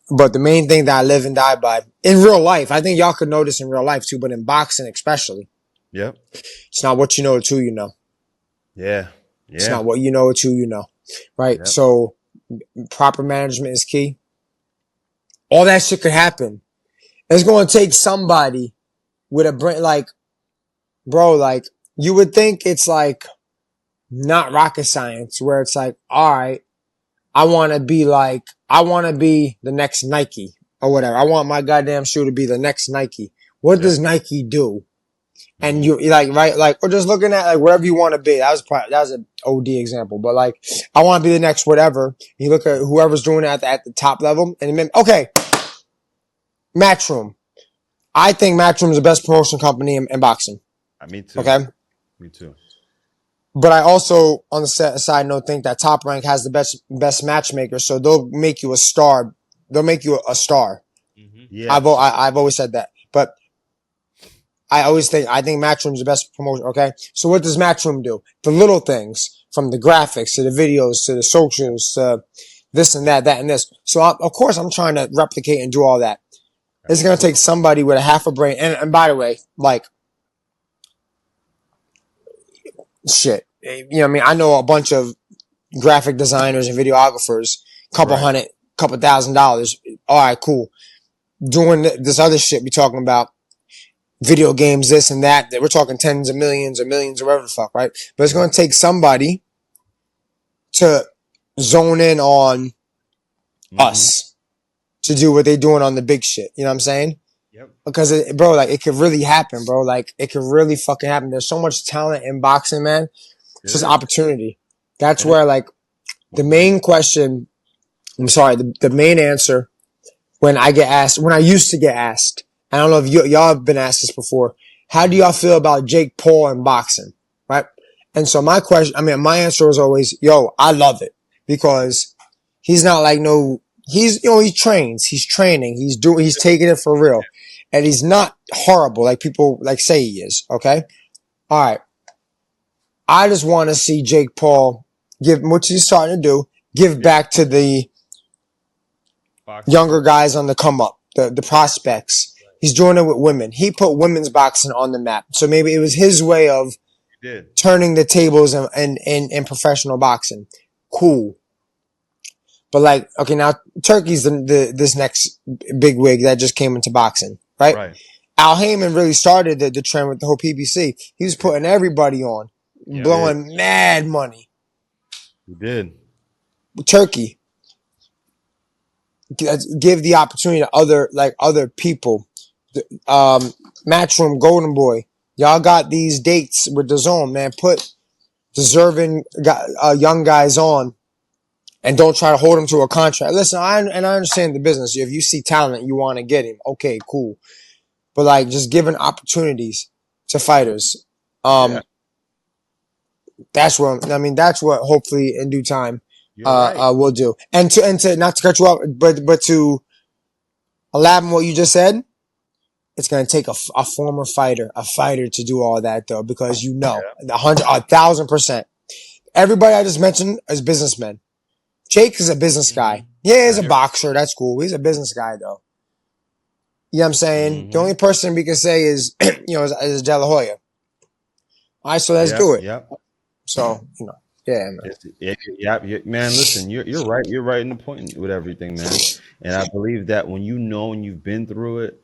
But the main thing that I live and die by in real life, I think y'all could know this in real life too, but in boxing especially. Yep. It's not what you know, it's who you know. Yeah. It's not what you know, it's who you know. Right? Yep. So proper management is key. All that shit could happen. It's going to take somebody with a brain, like, bro, like, you would think it's like not rocket science where it's like, all right, I want to be the next Nike or whatever. I want my goddamn shoe to be the next Nike. What does Nike do? And you like, right? Like, or just looking at like whatever you want to be. That was an OD example, but like, I want to be the next whatever. You look at whoever's doing it at the top level and then, okay, Matchroom. I think Matchroom is the best promotion company in boxing. Me too. Okay. Me too. But I also, on the side note, think that Top Rank has the best matchmaker, so they'll make you a star. They'll make you a star. Yeah. I've always said that, but I think Matchroom's the best promotion. Okay, so what does Matchroom do? The little things, from the graphics to the videos to the socials to this and that and this. So of course I'm trying to replicate and do all that. It's gonna take somebody with a half a brain. And by the way, like, shit. You know what I mean? I know a bunch of graphic designers and videographers, couple $1,000. All right, cool. Doing this other shit we talking about, video games, this and that. We're talking tens of millions or millions or whatever the fuck, right? But it's going to take somebody to zone in on us to do what they're doing on the big shit. You know what I'm saying? Yep. Because, bro, like, it could really happen, bro. Like, it could really fucking happen. There's so much talent in boxing, man. It's just opportunity. That's where, like, the main question, the main answer when I used to get asked, I don't know if y'all have been asked this before, How do y'all feel about Jake Paul and boxing? Right? And so my answer was always, yo, I love it because he's not like he trains, he's training, he's taking it for real. And he's not horrible like people like say he is. Okay. All right. I just want to see Jake Paul give, which he's starting to do, give back to the younger guys on the come up, the prospects. He's doing it with women. He put women's boxing on the map. So maybe it was his way of turning the tables in professional boxing. Cool. But like, okay, now Turkey's this next big wig that just came into boxing, right? Al Heyman really started the trend with the whole PBC. He was putting everybody on, blowing mad money. He did. Turkey. Give the opportunity to other people. Matchroom, Golden Boy. Y'all got these dates with the zone, man. Put deserving young guys on and don't try to hold them to a contract. Listen, I understand the business. If you see talent, you want to get him. Okay, cool. But like just giving opportunities to fighters. That's what hopefully in due time we'll do. And to not to cut you off, but to elaborate what you just said, it's going to take a former fighter, to do all that though, because 1,000%. Everybody I just mentioned is businessmen. Jake is a business guy. Yeah, he's a boxer. That's cool. He's a business guy though. You know what I'm saying? Mm-hmm. The only person we can say is, is De La Hoya. All right, so let's do it. Yep. So, yeah, man. Man, listen, you're right. You're right in the point with everything, man. And I believe that when you know and you've been through it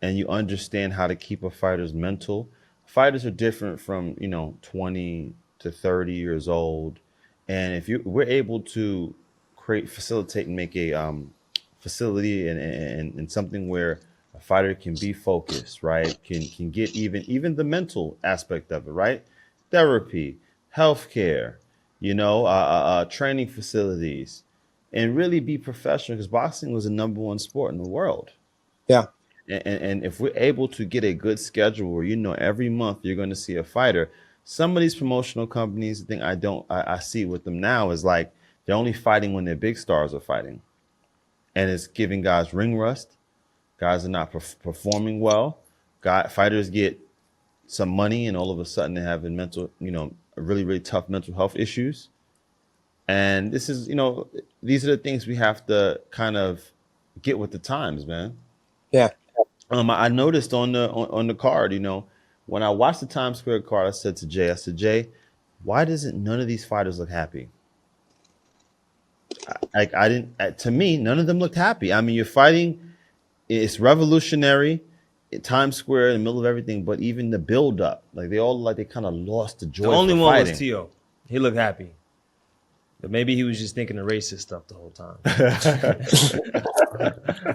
and you understand how to keep a fighter's mental, fighters are different from, 20 to 30 years old. And if we're able to facilitate and make a facility and something where a fighter can be focused, right? Can get even the mental aspect of it, right? Therapy, healthcare, training facilities, and really be professional because boxing was the #1 sport in the world. Yeah. And if we're able to get a good schedule where every month you're going to see a fighter, some of these promotional companies, the thing I see with them now is like they're only fighting when their big stars are fighting, and it's giving guys ring rust. Guys are not performing well. Fighters get some money, and all of a sudden they're having really, really tough mental health issues. And this is, these are the things we have to kind of get with the times, man. Yeah. I noticed on the card, when I watched the Times Square card, I said to Jay, why doesn't none of these fighters look happy? To me, none of them looked happy. I mean, you're fighting. It's revolutionary, Times Square in the middle of everything, but even the build up, like they kind of lost the joy. The only one fighting. was Tio. He looked happy, but maybe he was just thinking of racist stuff the whole time. I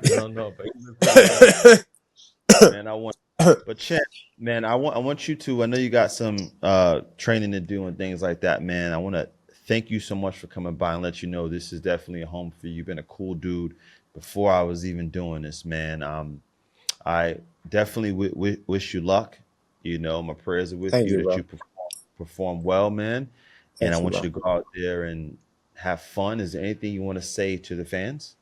don't know, but he looked happy. Man, Champ, man, I want you to. I know you got some training to do and things like that, man. I want to thank you so much for coming by and let you know this is definitely a home for you. You've been a cool dude. Before I was even doing this, man, I definitely wish you luck. My prayers are with you that you perform well, man. And I want you to go out there and have fun. Is there anything you want to say to the fans?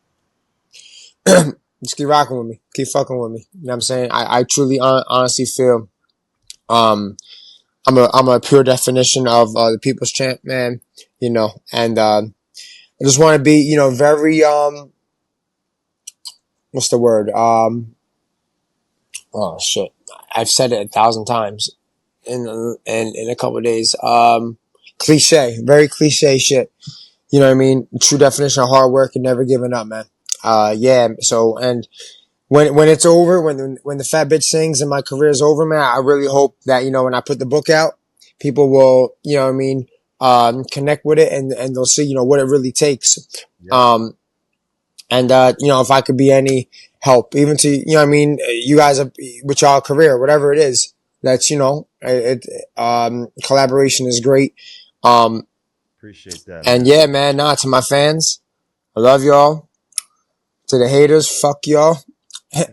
Just keep rocking with me. Keep fucking with me. You know what I'm saying? I truly, honestly feel I'm a pure definition of the people's champ, man. And I just want to be, very what's the word? Oh shit! I've said it 1,000 times in a couple of days. Cliche, very cliche shit. You know what I mean? True definition of hard work and never giving up, man. Yeah. So, and when it's over, when the fat bitch sings and my career is over, man, I really hope that when I put the book out, people will, connect with it and they'll see, what it really takes. Yeah. And, if I could be any help, even to, you guys with y'all career, whatever it is, that's, collaboration is great. Appreciate that. And yeah, man, to my fans, I love y'all. To the haters, fuck y'all.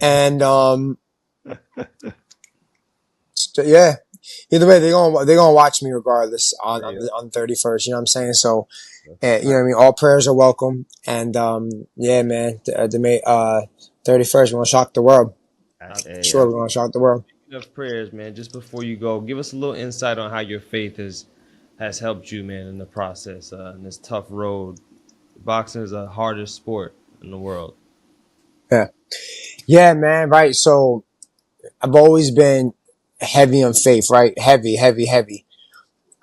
And, So, yeah. Either way, they're gonna watch me regardless on 31st. You know what I'm saying? So, you know what I mean. All prayers are welcome, and yeah, man. The May 31st, we're gonna shock the world. Sure, we're gonna shock the world. Speaking of prayers, man, just before you go, give us a little insight on how your faith has helped you, man, in the process, in this tough road. Boxing is the hardest sport in the world. Yeah, man. Right. So I've always been heavy on faith. Right. Heavy, heavy, heavy.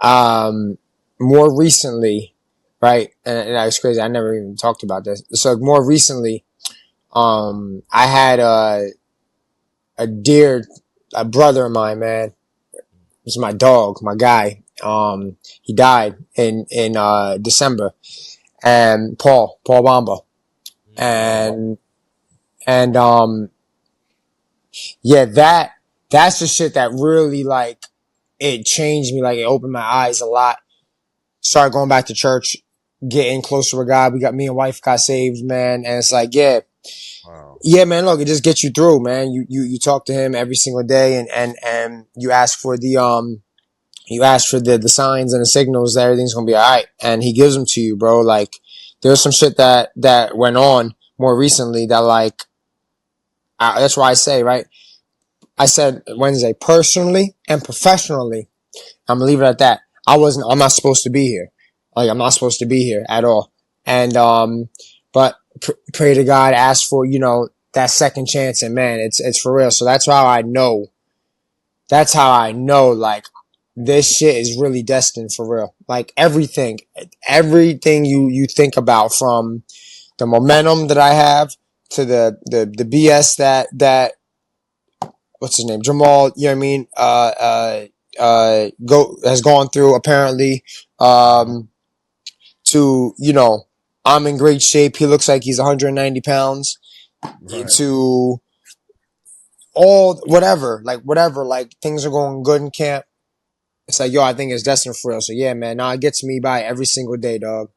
More recently, right, and that's crazy. I never even talked about this. So more recently, I had a brother of mine, man. It was my dog, my guy. He died in December, and Paul Bamba, and yeah, that's the shit that really like it changed me. Like it opened my eyes a lot. Started going back to church, getting closer with God. Me and wife got saved, man. And it's like, yeah, yeah, man. Look, it just gets you through, man. You talk to him every single day, and you ask for the the signs and the signals that everything's gonna be all right, and he gives them to you, bro. Like there was some shit that went on more recently that like that's why I say, right. I said Wednesday, personally and professionally, I'm gonna leave it at that. I'm not supposed to be here. Like, I'm not supposed to be here at all. And, but pray to God, ask for, you know, that second chance. And man, it's for real. So that's how I know, like, this shit is really destined for real. Like everything you think about, from the momentum that I have to the BS that, what's his name? Jermall, you know what I mean? Has gone through apparently, to, you know, I'm in great shape. He looks like he's 190 pounds to all whatever, like things are going good in camp. It's like, yo, I think it's destined for real. So yeah, man, it gets me by every single day, dog.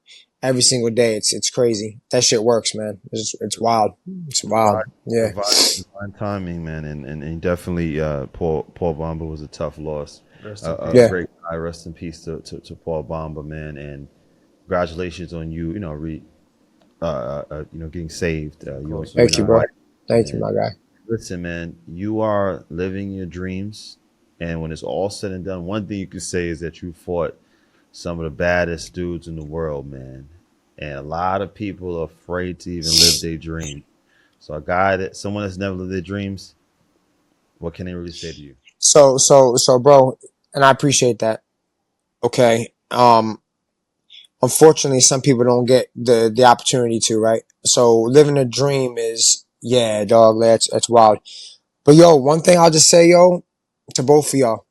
Every single day. It's crazy. That shit works, man. It's wild. It's wild. Yeah. Divine timing, man. And definitely, Paul Bamba was a tough loss. Great guy. Rest in peace to Paul Bamba, man. And congratulations on you, getting saved. Thank you, bro. Thank you, my guy. Listen, man, you are living your dreams. And when it's all said and done, one thing you can say is that you fought some of the baddest dudes in the world, man. And a lot of people are afraid to even live their dream. So someone that's never lived their dreams, what can they really say to you? So, bro, and I appreciate that. Okay. Unfortunately, some people don't get the opportunity to, right? So living a dream is, yeah, dog, that's wild. But yo, one thing I'll just say, yo, to both of y'all,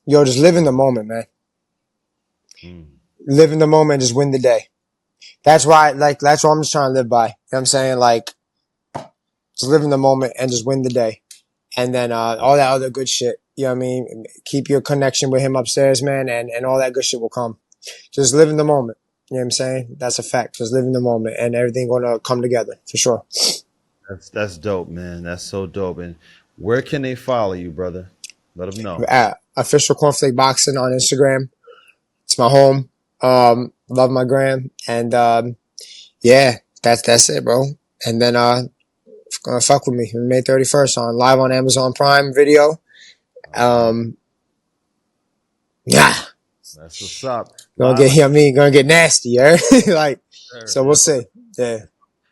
yo, just live in the moment, man. Live in the moment, just win the day. That's why I'm just trying to live by. You know what I'm saying? Like, just live in the moment and just win the day. And then, all that other good shit, you know what I mean? Keep your connection with him upstairs, man, and all that good shit will come. Just live in the moment. You know what I'm saying? That's a fact. Just live in the moment and everything gonna come together for sure. That's dope, man. That's so dope. And where can they follow you, brother? Let them know. At Official Cornflake Boxing on Instagram. It's my home. Love my gram. And, yeah, that's it, bro. And then, gonna fuck with me May 31st live on Amazon Prime Video. Yeah. That's what's up. Gonna get nasty, right? Like, so we'll see. Yeah. If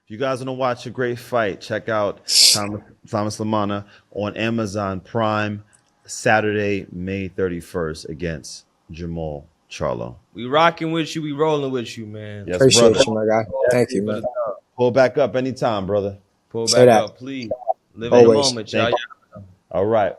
you guys want to watch a great fight, check out Thomas Lamanna on Amazon Prime Saturday, May 31st against Jermall Charlo. We rocking with you. We rolling with you, man. Yes, appreciate brother. you, my guy. Thank you, man. Pull back up anytime, brother. Pull back up, please. Live in the moment, y'all. All right.